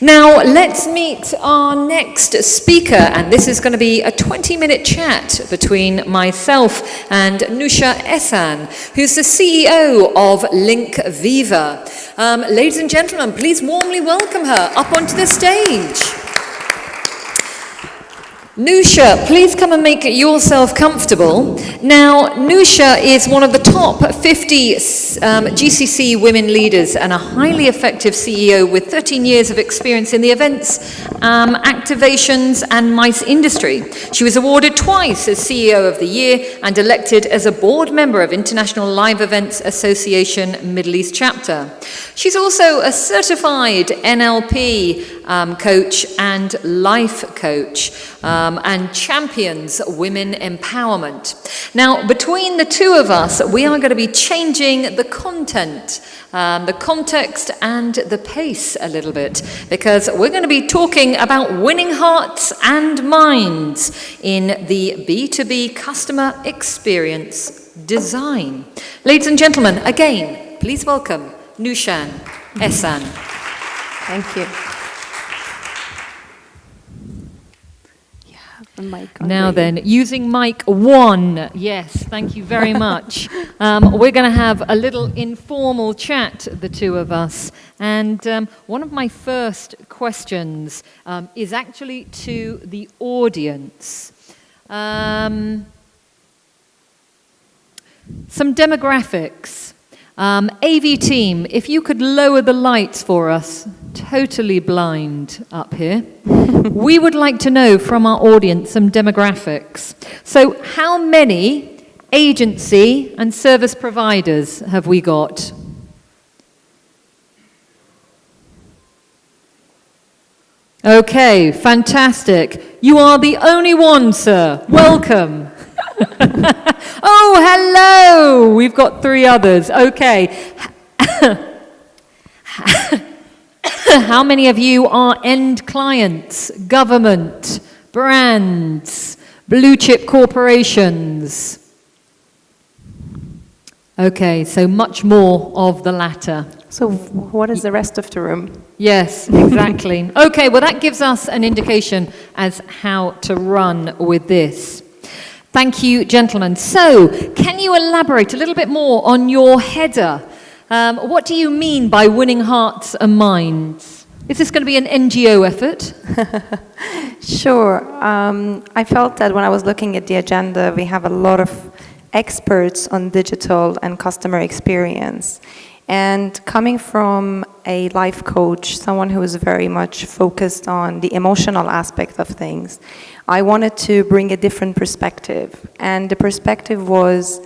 Now, let's meet our next speaker, and this is going to be a 20-minute chat between myself and Nusha Ehsan, who's the CEO of Linkviva. Ladies and gentlemen, please warmly welcome her up onto the stage. Nusha, please come and make yourself comfortable. Now, Nusha is one of the top 50 GCC women leaders and a highly effective CEO with 13 years of experience in the events, activations and MICE industry. She was awarded twice as CEO of the Year and elected as a board member of International Live Events Association Middle East Chapter. She's also a certified NLP coach and life coach. And champions women empowerment. Now, between the two of us, we are going to be changing the content, the context and the pace a little bit, because we're going to be talking about winning hearts and minds in the B2B customer experience design. Ladies and gentlemen, again, please welcome Nusha Ehsan. Thank you. Now then, using mic 1, yes, thank you very much. We're going to have a little informal chat, the two of us, and one of my first questions is actually to the audience. Some demographics. AV team, if you could lower the lights for us, totally blind up here. We would like to know from our audience some demographics. So how many agency and service providers have we got? Okay, fantastic. You are the only one, sir. Welcome. Oh, hello! We've got 3 others. Okay. How many of you are end clients, government, brands, blue chip corporations? Okay, so much more of the latter. So what is the rest of the room? Yes, exactly. Okay, well that gives us an indication as how to run with this. Thank you, gentlemen. So, can you elaborate a little bit more on your header? What do you mean by winning hearts and minds? Is this going to be an NGO effort? Sure. I felt that when I was looking at the agenda, we have a lot of experts on digital and customer experience. And coming from a life coach, someone who is very much focused on the emotional aspect of things, I wanted to bring a different perspective. And the perspective was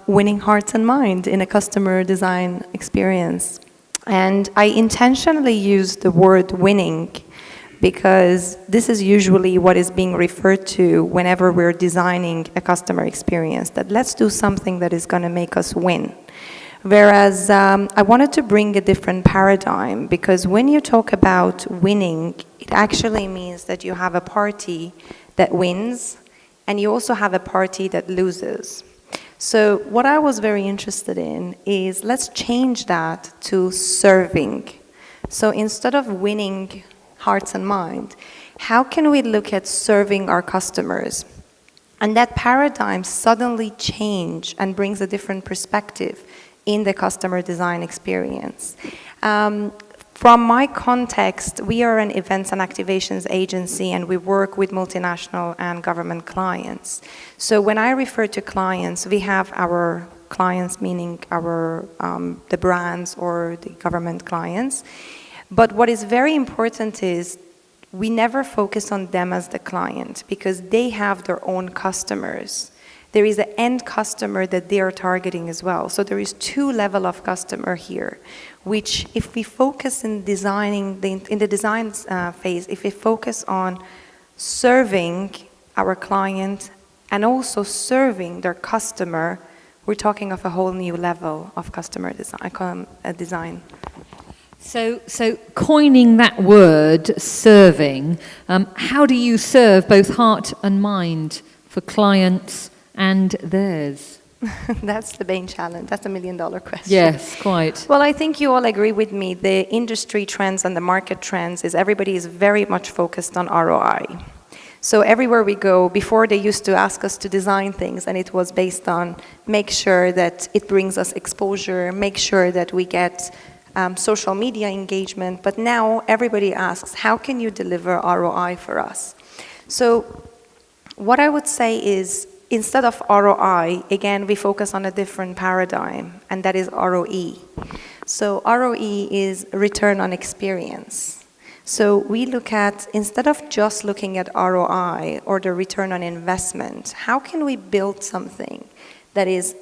winning hearts and mind in a customer design experience. And I intentionally used the word winning because this is usually what is being referred to whenever we're designing a customer experience, that let's do something that is going to make us win. Whereas I wanted to bring a different paradigm, because when you talk about winning, it actually means that you have a party that wins and you also have a party that loses. So what I was very interested in is let's change that to serving. So instead of winning hearts and mind, how can we look at serving our customers? And that paradigm suddenly changes and brings a different perspective in the customer design experience. From my context, we are an events and activations agency and we work with multinational and government clients. So when I refer to clients, we have our clients, meaning our the brands or the government clients. But what is very important is we never focus on them as the client because they have their own customers. There is an end customer that they are targeting as well. So there is 2 levels of customer here, which if we focus in designing, in the design phase, if we focus on serving our client and also serving their customer, we're talking of a whole new level of customer design. So coining that word, serving, how do you serve both heart and mind for clients and theirs? That's the main challenge. That's a million-dollar question. Yes, quite. Well, I think you all agree with me. The industry trends and the market trends is everybody is very much focused on ROI. So everywhere we go, before they used to ask us to design things, and it was based on make sure that it brings us exposure, make sure that we get social media engagement. But now everybody asks, how can you deliver ROI for us? So what I would say is, instead of ROI, again, we focus on a different paradigm, and that is ROE. So ROE is return on experience. So we look at, instead of just looking at ROI or the return on investment, how can we build something that is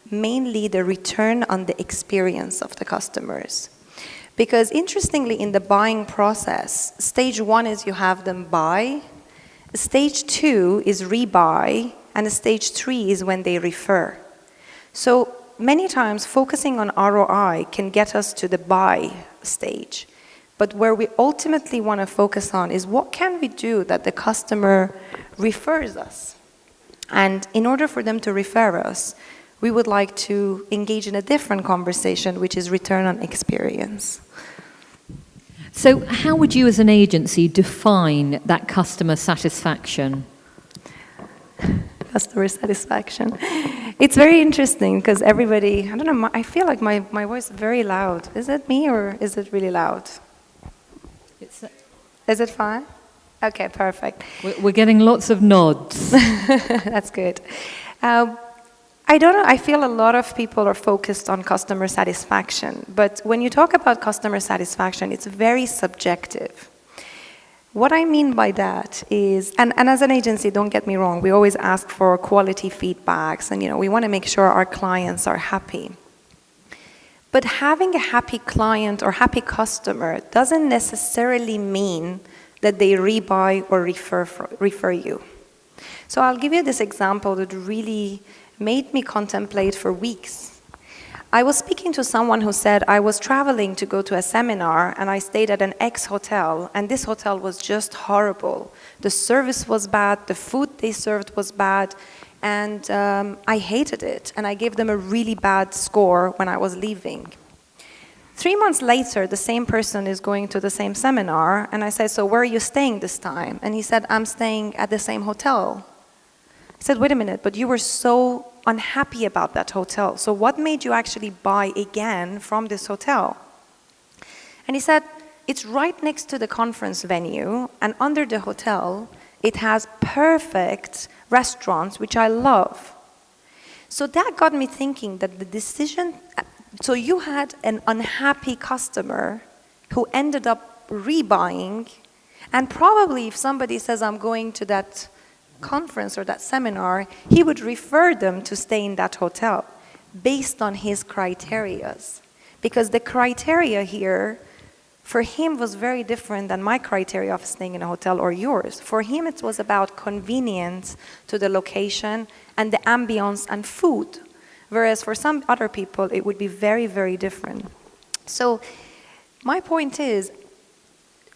mainly the return on the experience of the customers? Because interestingly, in the buying process, stage 1 is you have them buy, stage 2 is rebuy, and stage 3 is when they refer. So many times focusing on ROI can get us to the buy stage. But where we ultimately want to focus on is what can we do that the customer refers us? And in order for them to refer us, we would like to engage in a different conversation, which is return on experience. So how would you as an agency define that customer satisfaction? Customer satisfaction. It's very interesting because everybody, I don't know, I feel like my voice is very loud. Is it me or is it really loud? Is it fine? Okay, perfect. We're getting lots of nods. That's good. I don't know, I feel a lot of people are focused on customer satisfaction, but when you talk about customer satisfaction, it's very subjective. What I mean by that is, and as an agency, don't get me wrong, we always ask for quality feedbacks, and we want to make sure our clients are happy. But having a happy client or happy customer doesn't necessarily mean that they rebuy or refer you. So I'll give you this example that really made me contemplate for weeks. I was speaking to someone who said, I was traveling to go to a seminar and I stayed at an ex-hotel, and this hotel was just horrible. The service was bad, the food they served was bad, and I hated it, and I gave them a really bad score when I was leaving. 3 months later, the same person is going to the same seminar, and I said, so where are you staying this time? And he said, I'm staying at the same hotel. I said, wait a minute, but you were so unhappy about that hotel, so what made you actually buy again from this hotel? And he said, it's right next to the conference venue, and under the hotel, it has perfect restaurants, which I love. So that got me thinking that the decision, so you had an unhappy customer who ended up rebuying, and probably if somebody says, I'm going to that conference or that seminar, he would refer them to stay in that hotel based on his criterias. Because the criteria here, for him, was very different than my criteria of staying in a hotel or yours. For him, it was about convenience to the location and the ambience and food. Whereas for some other people, it would be very, very different. So my point is,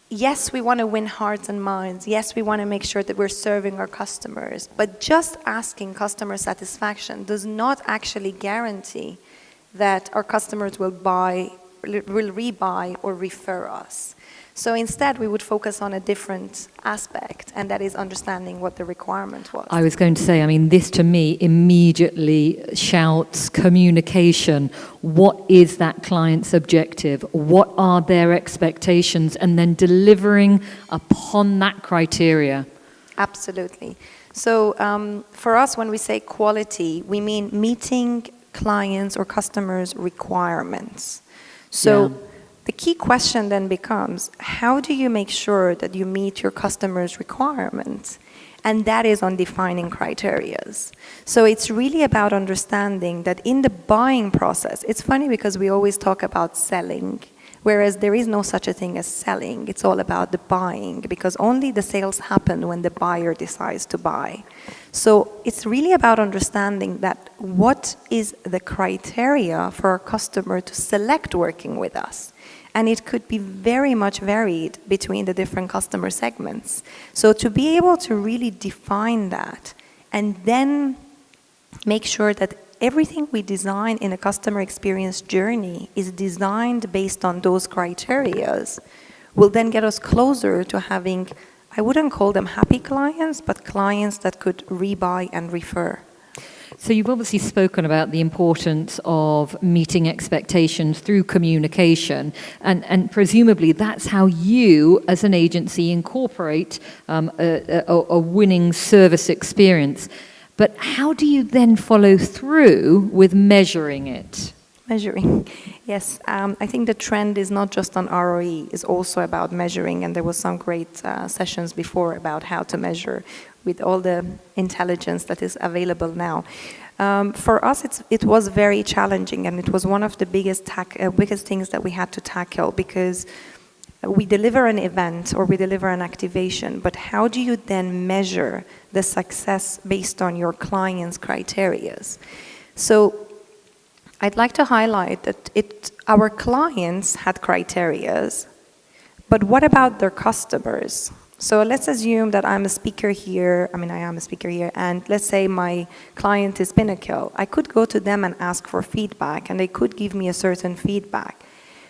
yes, we want to win hearts and minds. Yes, we want to make sure that we're serving our customers. But just asking customer satisfaction does not actually guarantee that our customers will rebuy or refer us. So instead, we would focus on a different aspect, and that is understanding what the requirement was. I was going to say, I mean, this to me immediately shouts communication. What is that client's objective? What are their expectations? And then delivering upon that criteria. Absolutely. So for us, when we say quality, we mean meeting clients' or customers' requirements. So the key question then becomes, how do you make sure that you meet your customers' requirements? And that is on defining criterias. So it's really about understanding that in the buying process, it's funny because we always talk about selling, whereas there is no such a thing as selling. It's all about the buying, because only the sales happen when the buyer decides to buy. So it's really about understanding that what is the criteria for a customer to select working with us. And it could be very much varied between the different customer segments. So to be able to really define that and then make sure that everything we design in a customer experience journey is designed based on those criterias, will then get us closer to having, I wouldn't call them happy clients, but clients that could rebuy and refer. So you've obviously spoken about the importance of meeting expectations through communication, and presumably that's how you, as an agency, incorporate a winning service experience. But how do you then follow through with measuring it? Measuring, yes. I think the trend is not just on ROE, it's also about measuring, and there was some great sessions before about how to measure with all the intelligence that is available now. For us, it was very challenging, and it was one of the biggest things that we had to tackle, because we deliver an event or we deliver an activation, but how do you then measure the success based on your client's criterias? So I'd like to highlight that our clients had criterias, but what about their customers? So let's assume that I'm a speaker here, I am a speaker here, and let's say my client is Pinnacle. I could go to them and ask for feedback, and they could give me a certain feedback.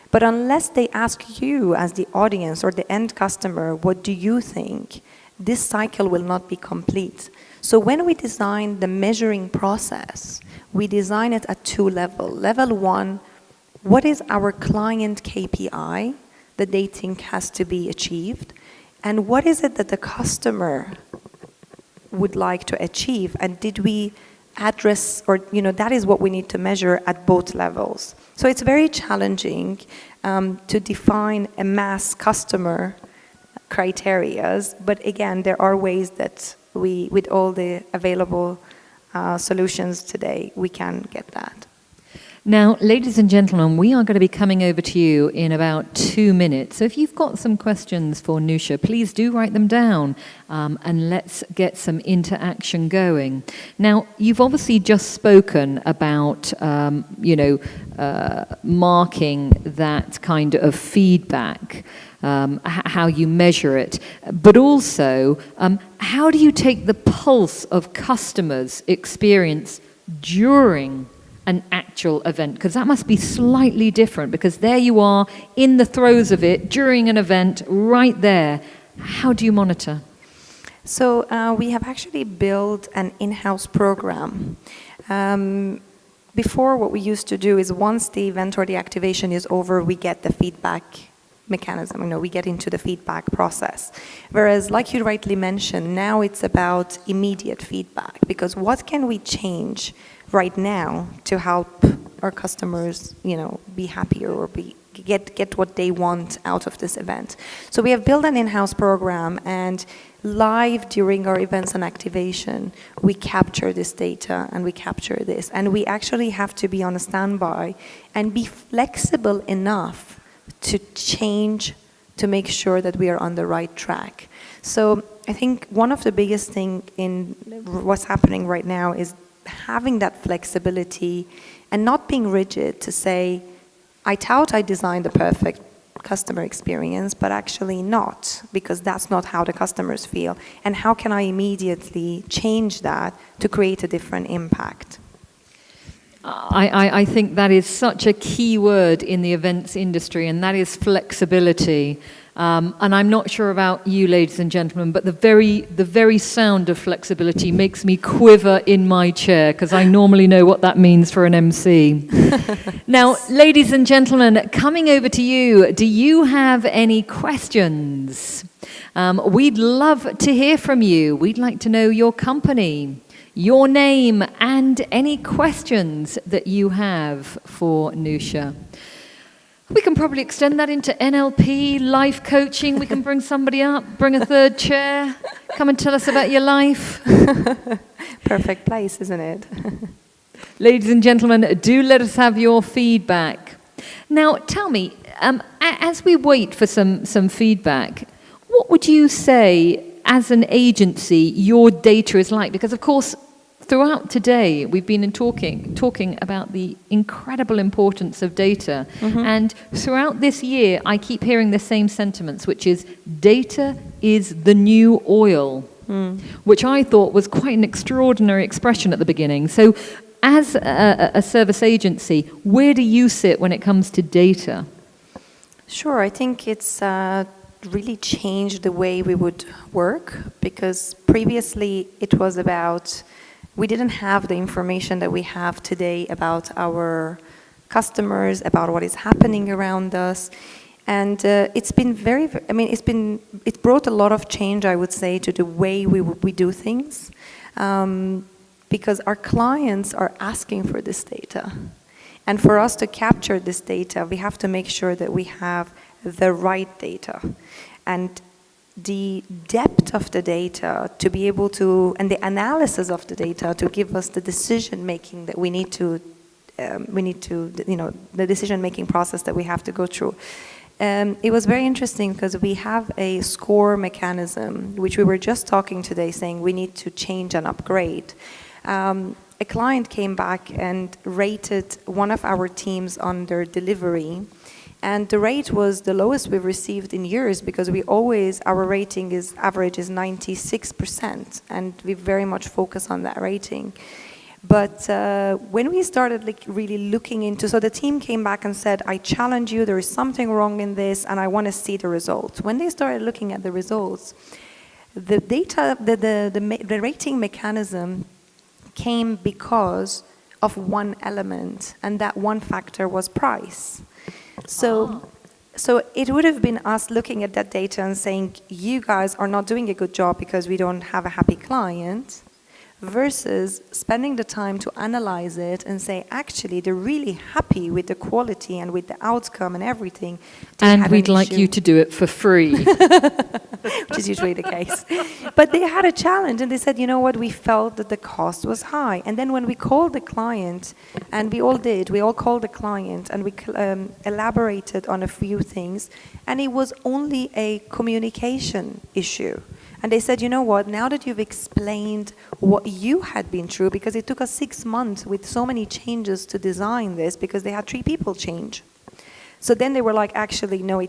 But unless they ask you as the audience or the end customer, what do you think? This cycle will not be complete. So when we design the measuring process, we design it at two levels. Level one, what is our client KPI that they think has to be achieved? And what is it that the customer would like to achieve? And did we address, or that is what we need to measure at both levels. So it's very challenging to define a mass customer criterias, but again, there are ways that we, with all the available solutions today, we can get that. Now, ladies and gentlemen, we are going to be coming over to you in about 2 minutes. So if you've got some questions for Nusha, please do write them down, and let's get some interaction going. Now, you've obviously just spoken about, marking that kind of feedback, how you measure it, but also how do you take the pulse of customers' experience during an actual event? Because that must be slightly different, because there you are in the throes of it during an event right there. How do you monitor? So we have actually built an in-house program. Before, what we used to do is once the event or the activation is over, we get the feedback mechanism, we get into the feedback process. Whereas, like you rightly mentioned, now it's about immediate feedback, because what can we change right now to help our customers, be happier or get what they want out of this event. So we have built an in-house program, and live during our events and activation, we capture this data and we capture this. And we actually have to be on a standby and be flexible enough to change to make sure that we are on the right track. So I think one of the biggest things in what's happening right now is having that flexibility and not being rigid to say, I thought I designed the perfect customer experience, but actually not, because that's not how the customers feel. And how can I immediately change that to create a different impact? I think that is such a key word in the events industry, and that is flexibility. And I'm not sure about you, ladies and gentlemen, but the very sound of flexibility makes me quiver in my chair, because I normally know what that means for an MC. Now, ladies and gentlemen, coming over to you, do you have any questions? We'd love to hear from you. We'd like to know your company, your name, and any questions that you have for Nusha. We can probably extend that into NLP, life coaching. We can bring somebody up, bring a third chair, come and tell us about your life. Perfect place, isn't it? Ladies and gentlemen, do let us have your feedback. Now, tell me, as we wait for some feedback, what would you say, as an agency, your data is like? Because, of course, throughout today, we've been talking about the incredible importance of data. Mm-hmm. And throughout this year, I keep hearing the same sentiments, which is data is the new oil, which I thought was quite an extraordinary expression at the beginning. So as a service agency, where do you sit when it comes to data? Sure, I think it's really changed the way we would work, because previously it was about, we didn't have the information that we have today about our customers, about what is happening around us. And it's been it's brought a lot of change, I would say, to the way we do things, because our clients are asking for this data. And for us to capture this data, we have to make sure that we have the right data. And the depth of the data to be able to, and the analysis of the data to give us the decision making that we need to, the decision making process that we have to go through. It was very interesting because we have a score mechanism, which we were just talking today, saying we need to change and upgrade. A client came back and rated one of our teams on their delivery, and the rate was the lowest we've received in years, because our rating average is 96%, and we very much focus on that rating. But when we started really looking into, so the team came back and said, I challenge you, there is something wrong in this, and I want to see the results. When they started looking at the results, the data, the rating mechanism came because of one element, and that one factor was price. So it would have been us looking at that data and saying, you guys are not doing a good job because we don't have a happy client, versus spending the time to analyze it and say, actually, they're really happy with the quality and with the outcome and everything. And we'd like you to do it for free. Which is usually the case. But they had a challenge, and they said, you know what, we felt that the cost was high. And then when we called the client, and we all called the client, and we elaborated on a few things, and it was only a communication issue. And they said, you know what, now that you've explained what you had been through, because it took us 6 months with so many changes to design this, because they had 3 people change. So then they were like, actually, no,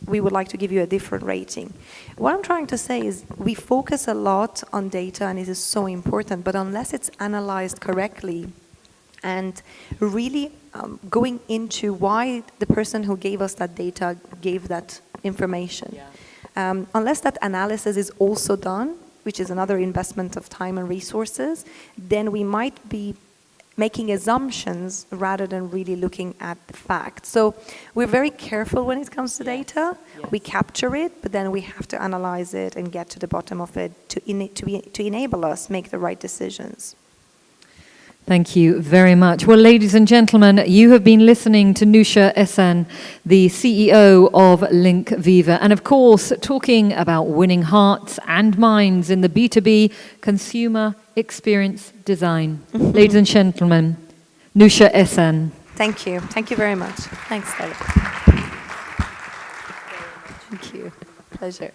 we would like to give you a different rating. What I'm trying to say is we focus a lot on data, and it is so important, but unless it's analyzed correctly and really going into why the person who gave us that data gave that information, unless that analysis is also done, which is another investment of time and resources, then we might be making assumptions rather than really looking at the facts. So we're very careful when it comes to data. Yes. We capture it, but then we have to analyze it and get to the bottom of it to enable us make the right decisions. Thank you very much. Well, ladies and gentlemen, you have been listening to Nusha Esen, the CEO of Linkviva, and of course, talking about winning hearts and minds in the B2B consumer experience design. Ladies and gentlemen, Nusha Esen. Thank you. Thank you very much. Thanks, Stella. Thank you. Pleasure.